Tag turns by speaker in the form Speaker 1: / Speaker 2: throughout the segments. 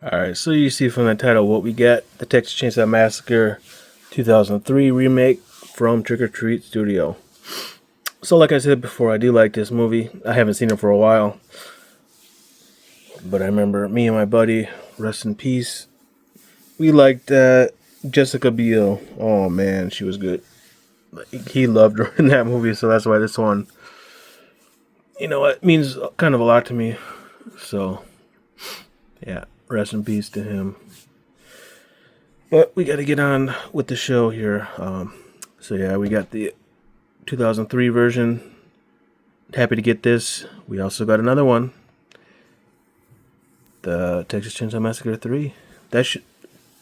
Speaker 1: Alright, so you see from the title what we get. The Texas Chainsaw Massacre 2003 remake from Trick or Treat Studio. So like I said before, I do like this movie. I haven't seen it for a while. But I remember me and my buddy, rest in peace, we liked Jessica Biel. Oh man, she was good. He loved her in that movie, so that's why this one, it means kind of a lot to me. So, yeah. Rest in peace to him. But we got to get on with the show here. So yeah, we got the 2003 version. Happy to get this. We also got another one. The Texas Chainsaw Massacre 3.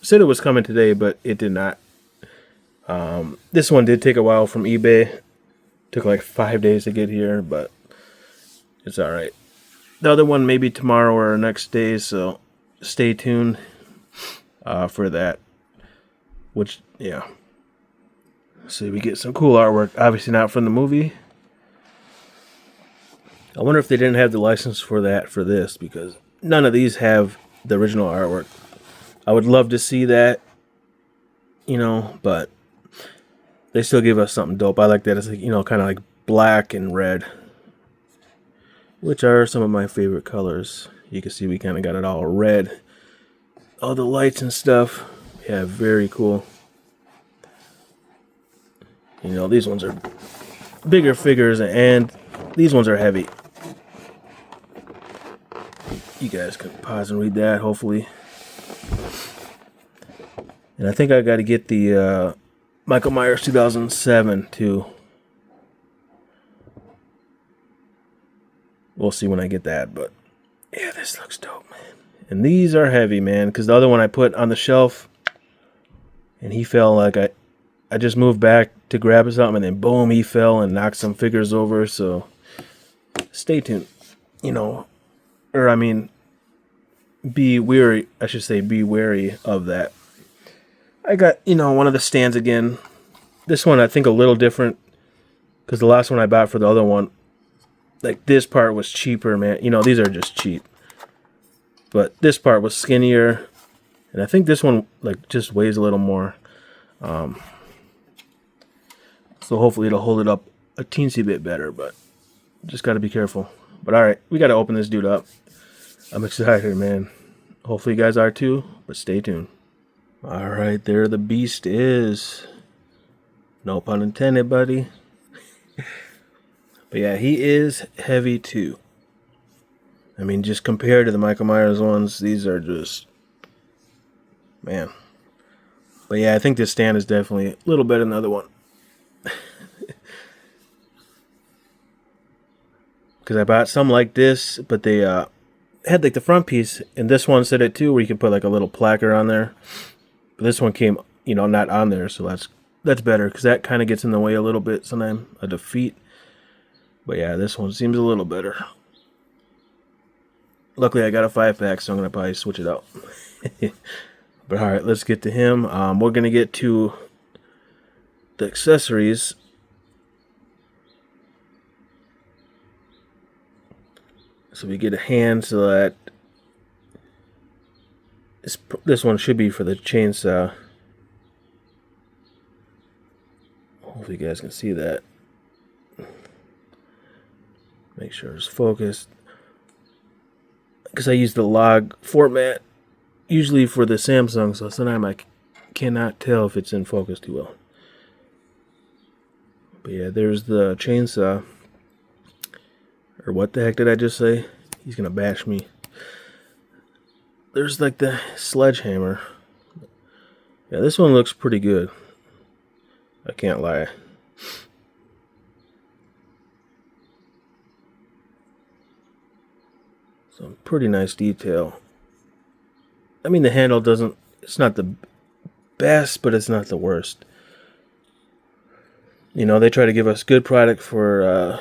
Speaker 1: Said it was coming today, but it did not. This one did take a while from eBay. Took like 5 days to get here, but it's alright. The other one maybe tomorrow or next day, so stay tuned for that. Which, yeah. So we get some cool artwork. Obviously not from the movie. I wonder if they didn't have the license for that for this, because none of these have the original artwork. I would love to see that, but they still give us something dope. I like that. It's like, kind of like black and red, which are some of my favorite colors. You can see we kind of got it all red. All the lights and stuff. Yeah, very cool. These ones are bigger figures, and these ones are heavy. You guys can pause and read that, hopefully. And I think I got to get the Michael Myers 2007, too. We'll see when I get that, but yeah, this looks dope, man. And these are heavy, man, because the other one I put on the shelf, and he fell like I just moved back to grab something, and then boom, he fell and knocked some figures over. So stay tuned, be wary. I should say, be wary of that. I got one of the stands again. This one I think a little different, because the last one I bought for the other one, like this part was cheaper, man. These are just cheap. But this part was skinnier. And I think this one just weighs a little more. So hopefully it'll hold it up a teensy bit better. But just got to be careful. But alright, we got to open this dude up. I'm excited, man. Hopefully you guys are too. But stay tuned. Alright, there the beast is. No pun intended, buddy. But yeah, he is heavy too. I mean, just compared to the Michael Myers ones, these are just, man. But yeah, I think this stand is definitely a little better than the other one. Because I bought some like this, but they had like the front piece, and this one said it too, where you can put like a little placard on there. But this one came, not on there, so that's better, because that kind of gets in the way a little bit sometimes of the feet. But yeah, this one seems a little better. Luckily, I got a 5-pack, so I'm going to probably switch it out. But alright, let's get to him. We're going to get to the accessories. So we get a hand, so that this one should be for the chainsaw. Hopefully you guys can see that. Make sure it's focused. Because I use the log format usually for the Samsung, so sometimes I cannot tell if it's in focus too well. But yeah, there's the chainsaw. Or what the heck did I just say? He's gonna bash me. There's like the sledgehammer. Yeah, this one looks pretty good. I can't lie. Some pretty nice detail. I mean, the handle it's not the best, but it's not the worst. They try to give us good product for,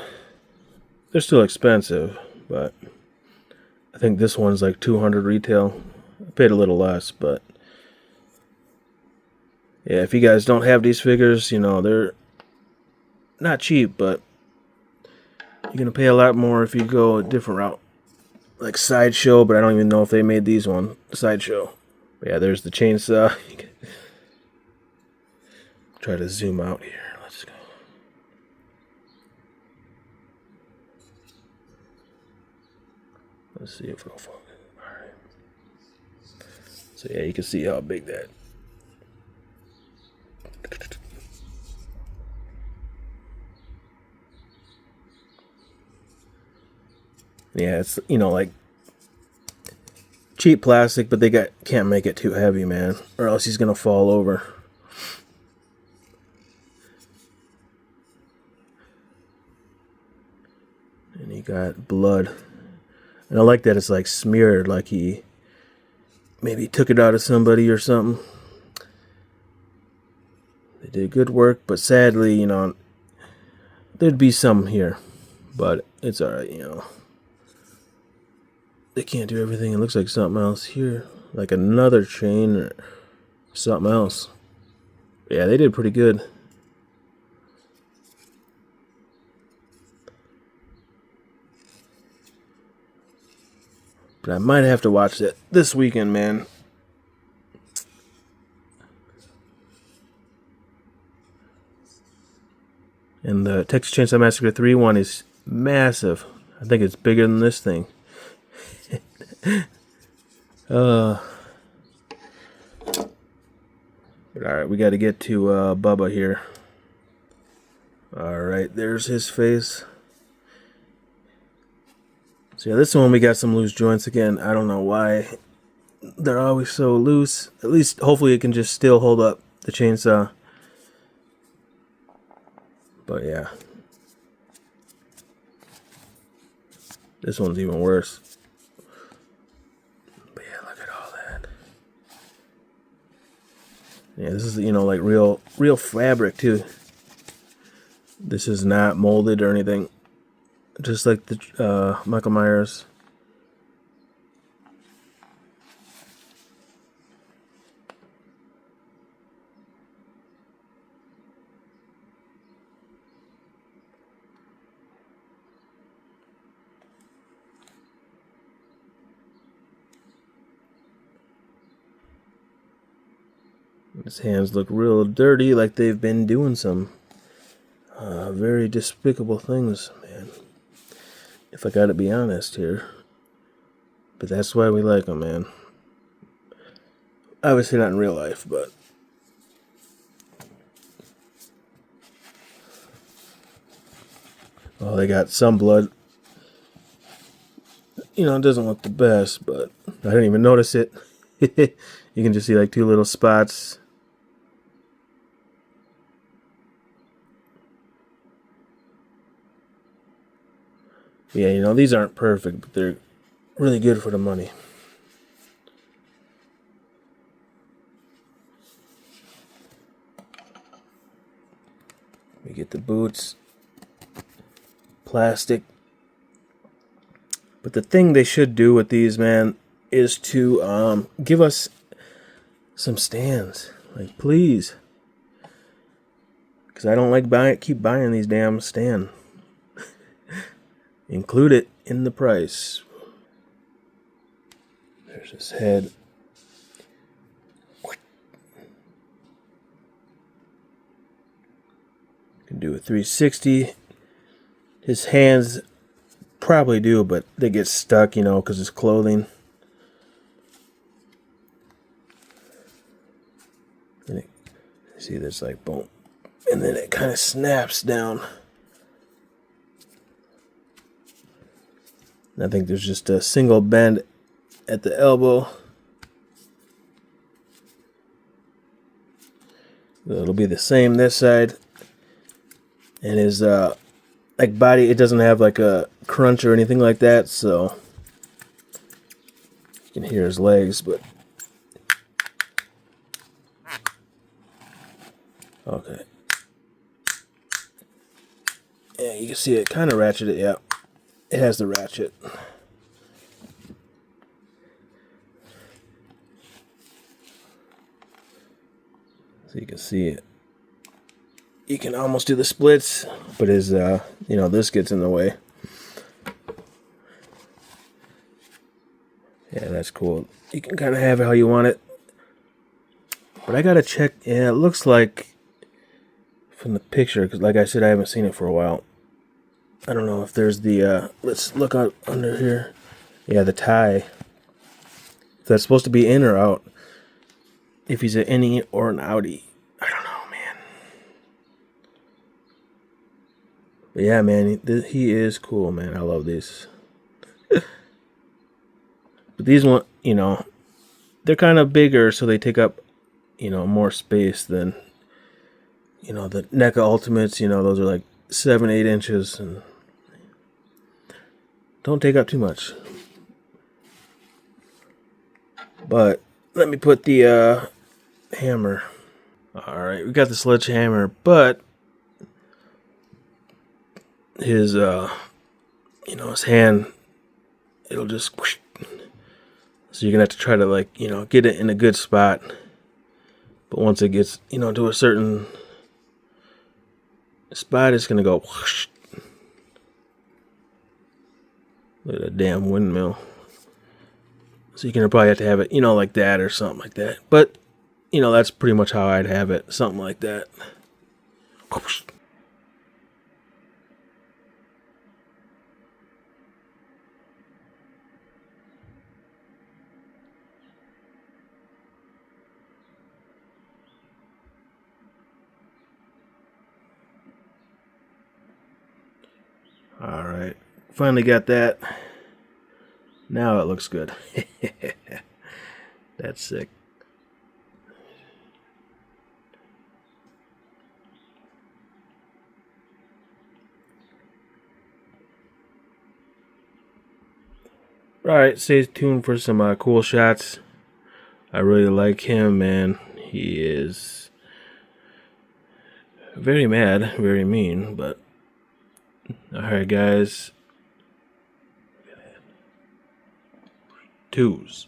Speaker 1: they're still expensive, but I think this one's like $200 retail. I paid a little less, but yeah, if you guys don't have these figures, they're not cheap, but you're going to pay a lot more if you go a different route. like Sideshow, but I don't even know if they made these one Sideshow. But yeah, there's the chainsaw. Try to zoom out here. Let's go. Let's see if it'll focus. All right. So yeah, you can see how big that. Yeah, it's, you know, like cheap plastic, but they can't make it too heavy, man, or else he's gonna fall over. And he got blood, and I like that it's like smeared, like he maybe took it out of somebody or something. They did good work, but sadly, you know, there'd be some here, but it's all right, you know. They can't do everything. It looks like something else here, like another chain or something else. Yeah, they did pretty good. But I might have to watch that this weekend, man. And the Texas Chainsaw Massacre 3 one is massive. I think it's bigger than this thing. But alright, we got to get to Bubba here. Alright, there's his face. So yeah, this one we got some loose joints again. I don't know why they're always so loose. At least, hopefully it can just still hold up the chainsaw. But yeah. This one's even worse. But yeah, look at all that. Yeah, this is, you know, like real fabric too. This is not molded or anything. Just like the Michael Myers. His hands look real dirty, like they've been doing some very despicable things, man. If I gotta be honest here. But that's why we like them, man. Obviously not in real life, but... Oh, they got some blood. You know, it doesn't look the best, but I didn't even notice it. You can just see like two little spots. Yeah, you know, these aren't perfect, but they're really good for the money. We get the boots. Plastic. But the thing they should do with these, man, is to give us some stands. Like, please. Because I don't like keep buying these damn stands. Include it in the price. There's his head. Can do a 360. His hands probably do, but they get stuck, you know, because it's clothing. And it, see, there's like boom, and then it kind of snaps down. I think there's just a single bend at the elbow. It'll be the same this side. And his like body, it doesn't have like a crunch or anything like that, so you can hear his legs, but okay. Yeah, you can see it kind of ratcheted, yeah. It has the ratchet. So you can see it. You can almost do the splits, but his, you know, this gets in the way. That's cool. You can kind of have it how you want it. But I gotta check. Yeah, it looks like from the picture, because like I said, I haven't seen it for a while. I don't know if there's the, let's look out under here. Yeah, the tie. If that's supposed to be in or out. If he's an innie or an outie. I don't know, man. But yeah, man, he is cool, man. I love these. But these one, they're kind of bigger, so they take up, more space than, the NECA Ultimates. Those are like 7-8 inches and don't take up too much. But let me put the hammer. Alright, we got the sledgehammer, but his his hand, it'll just whoosh. So you're gonna have to try to get it in a good spot. But once it gets, to a certain spot, it's gonna go whoosh. Look at that damn windmill. So you're gonna probably have to have it, like that or something like that. But, that's pretty much how I'd have it. Something like that. Whoosh. Alright, finally got that. Now it looks good. That's sick. Alright, stay tuned for some cool shots. I really like him, man. He is very mad, very mean, but alright, guys. Twos.